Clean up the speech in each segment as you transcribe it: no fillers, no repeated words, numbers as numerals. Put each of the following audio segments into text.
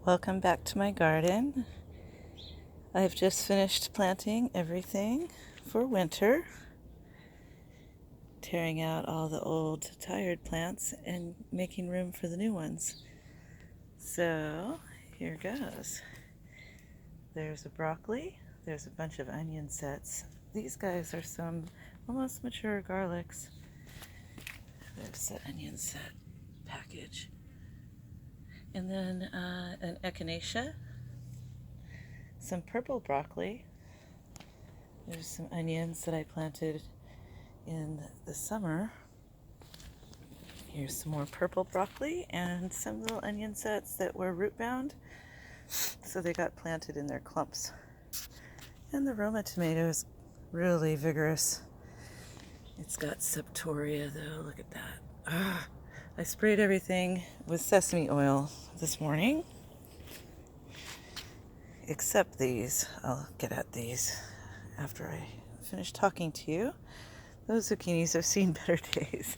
Welcome back to my garden. I've just finished planting everything for winter, tearing out all the old tired plants and making room for the new ones. So here goes. There's a broccoli, there's a bunch of onion sets. These guys are some almost mature garlics. There's the onion set package. And then an echinacea, some purple broccoli. There's some onions that I planted in the summer. Here's some more purple broccoli and some little onion sets that were root bound, so they got planted in their clumps. And the Roma tomato is really vigorous. It's got septoria though, look at that. I sprayed everything with sesame oil this morning, except these. I'll get at these after I finish talking to you. Those zucchinis have seen better days.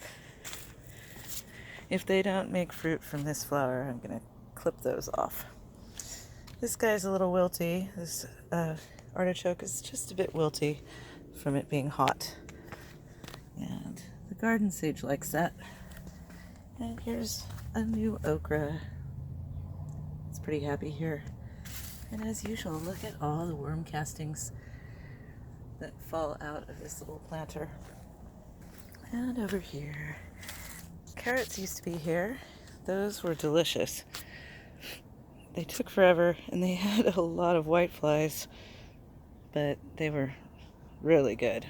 If they don't make fruit from this flower, I'm going to clip those off. This guy's a little wilty. This artichoke is just a bit wilty from it being hot. And the garden sage likes that. And here's a new okra. It's pretty happy here. And as usual, look at all the worm castings that fall out of this little planter. And over here, carrots used to be here. Those were delicious. They took forever and they had a lot of whiteflies, but they were really good.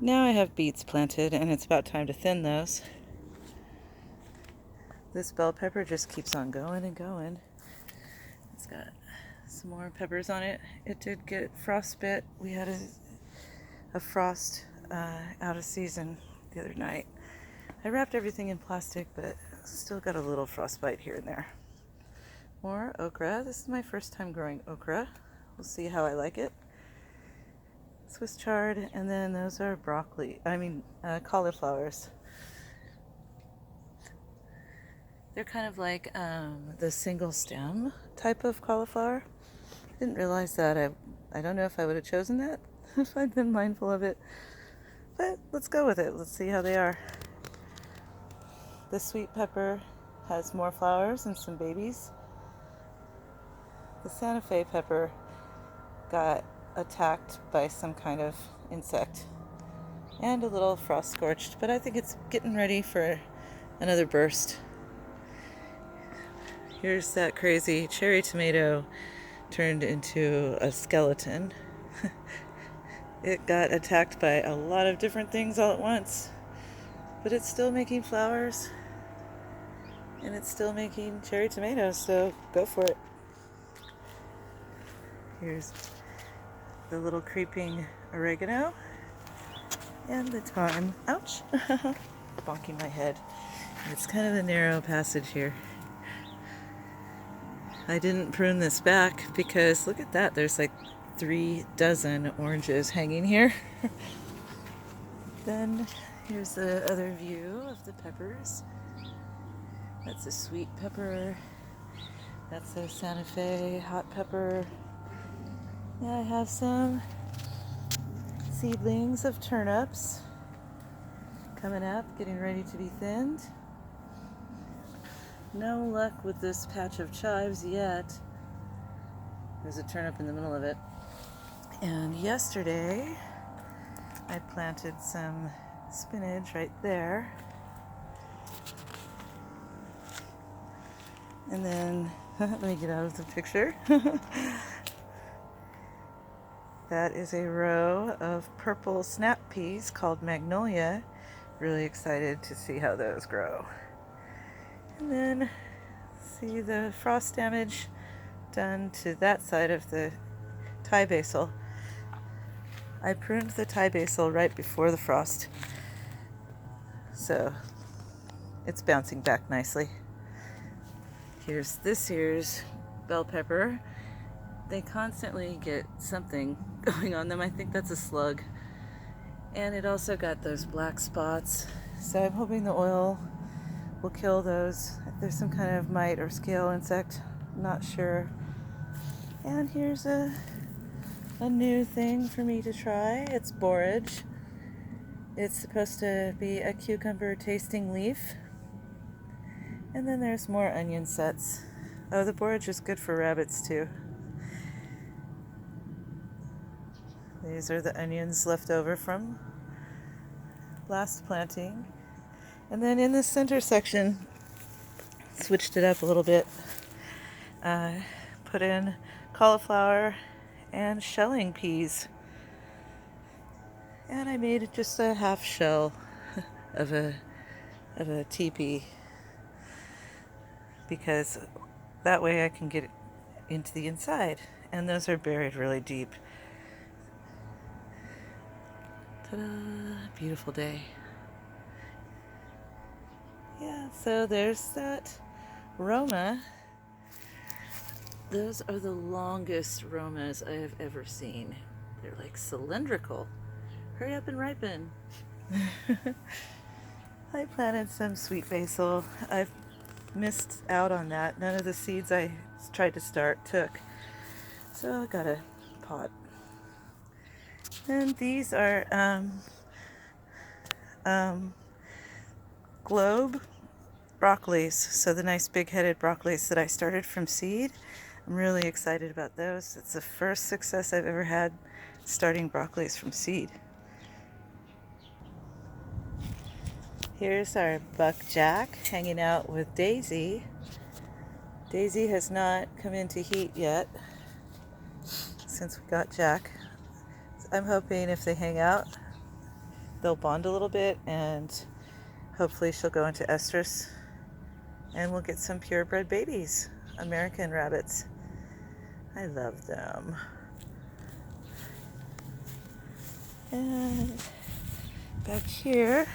Now I have beets planted and it's about time to thin those. This bell pepper just keeps on going and going. It's got some more peppers on it. It did get frostbit. We had a frost out of season the other night. I wrapped everything in plastic, but still got a little frostbite here and there. More okra. This is my first time growing okra. We'll see how I like it. Swiss chard, and then those are cauliflowers. They're kind of like the single stem type of cauliflower. Didn't realize that. I don't know if I would have chosen that if I'd been mindful of it. But let's go with it. Let's see how they are. The sweet pepper has more flowers and some babies. The Santa Fe pepper got attacked by some kind of insect and a little frost scorched, but I think it's getting ready for another burst. Here's that crazy cherry tomato turned into a skeleton. It got attacked by a lot of different things all at once, but it's still making flowers and it's still making cherry tomatoes, so go for it. Here's the little creeping oregano and the thyme. Ouch! Bonking my head. It's kind of a narrow passage here. I didn't prune this back because look at that, there's like 3 dozen oranges hanging here. Then here's the other view of the peppers. That's a sweet pepper. That's a Santa Fe hot pepper. Yeah, I have some seedlings of turnips coming up, getting ready to be thinned. No luck with this patch of chives yet. There's a turnip in the middle of it. And yesterday, I planted some spinach right there. And then, let me get out of the picture. That is a row of purple snap peas called magnolia. Really excited to see how those grow. And then see the frost damage done to that side of the Thai basil. I pruned the Thai basil right before the frost, so it's bouncing back nicely. Here's this year's bell pepper. They constantly get something going on them. I think that's a slug. And it also got those black spots, so I'm hoping the oil will kill those. If there's some kind of mite or scale insect not sure. And here's a new thing for me to try. It's borage. It's supposed to be a cucumber tasting leaf. And then there's more onion sets. Oh, the borage is good for rabbits too. These are the onions left over from last planting. And then in the center section, switched it up a little bit. Put in cauliflower and shelling peas. And I made just a half shell of a teepee, because that way I can get it into the inside. And those are buried really deep. Ta-da! Beautiful day. Yeah, so there's that Roma. Those are the longest Romas I have ever seen. They're like cylindrical. Hurry up and ripen. I planted some sweet basil. I've missed out on that. None of the seeds I tried to start took. So I got a pot. And these are globe broccolis. So the nice big-headed broccolis that I started from seed. I'm really excited about those. It's the first success I've ever had starting broccolis from seed. Here's our buck Jack hanging out with Daisy. Daisy has not come into heat yet since we got Jack. I'm hoping if they hang out, they'll bond a little bit, and hopefully she'll go into estrus and we'll get some purebred babies, American rabbits. I love them. And back here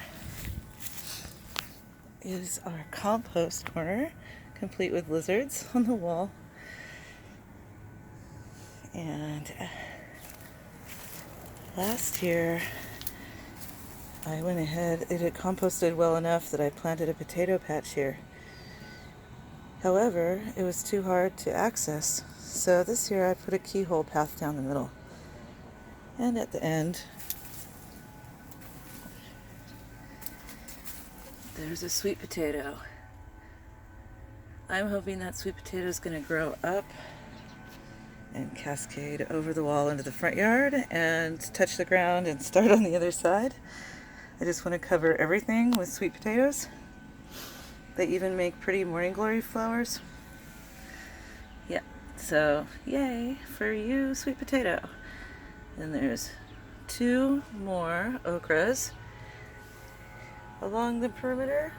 is our compost corner, complete with lizards on the wall. And last year I went ahead, it had composted well enough that I planted a potato patch here. However, it was too hard to access, so this year I put a keyhole path down the middle. And at the end, there's a sweet potato. I'm hoping that sweet potato is going to grow up and cascade over the wall into the front yard and touch the ground and start on the other side. I just want to cover everything with sweet potatoes. They even make pretty morning glory flowers. Yeah, so yay for you, sweet potato. And there's 2 more okras along the perimeter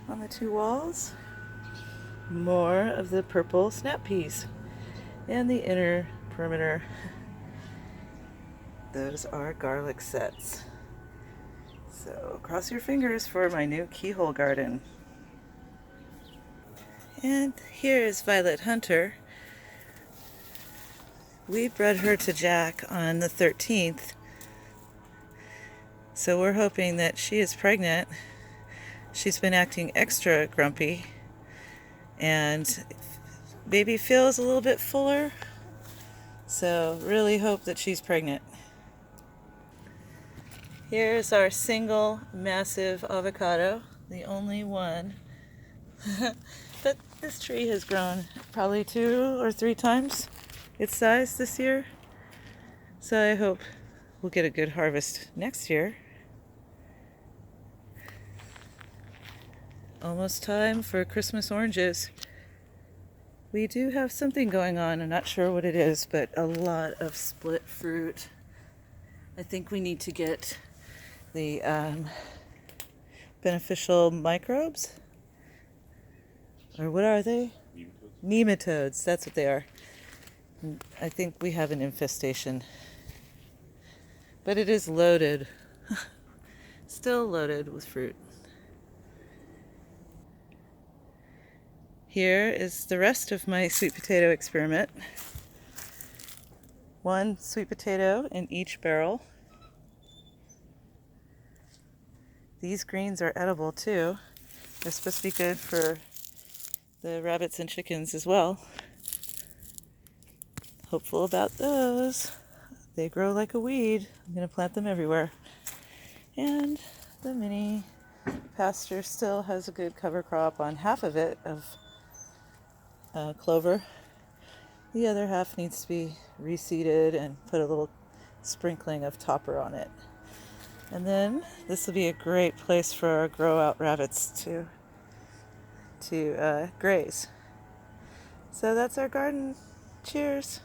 on the 2 walls. More of the purple snap peas. And the inner perimeter, those are garlic sets. So cross your fingers for my new keyhole garden. And here is Violet Hunter. We bred her to Jack on the 13th. So we're hoping that she is pregnant. She's been acting extra grumpy. And baby feels a little bit fuller. So really hope that she's pregnant. Here's our single massive avocado, the only one. But this tree has grown probably 2 or 3 times its size this year. So I hope we'll get a good harvest next year. Almost time for Christmas oranges. We do have something going on. I'm not sure what it is, but a lot of split fruit. I think we need to get the beneficial microbes. Or what are they? Nematodes. That's what they are. I think we have an infestation. But it is loaded. Still loaded with fruit. Here is the rest of my sweet potato experiment. 1 sweet potato in each barrel. These greens are edible too. They're supposed to be good for the rabbits and chickens as well. Hopeful about those. They grow like a weed. I'm going to plant them everywhere. And the mini pasture still has a good cover crop on half of it of clover. The other half needs to be reseeded and put a little sprinkling of topper on it. And then this will be a great place for our grow out rabbits to graze. So that's our garden. Cheers.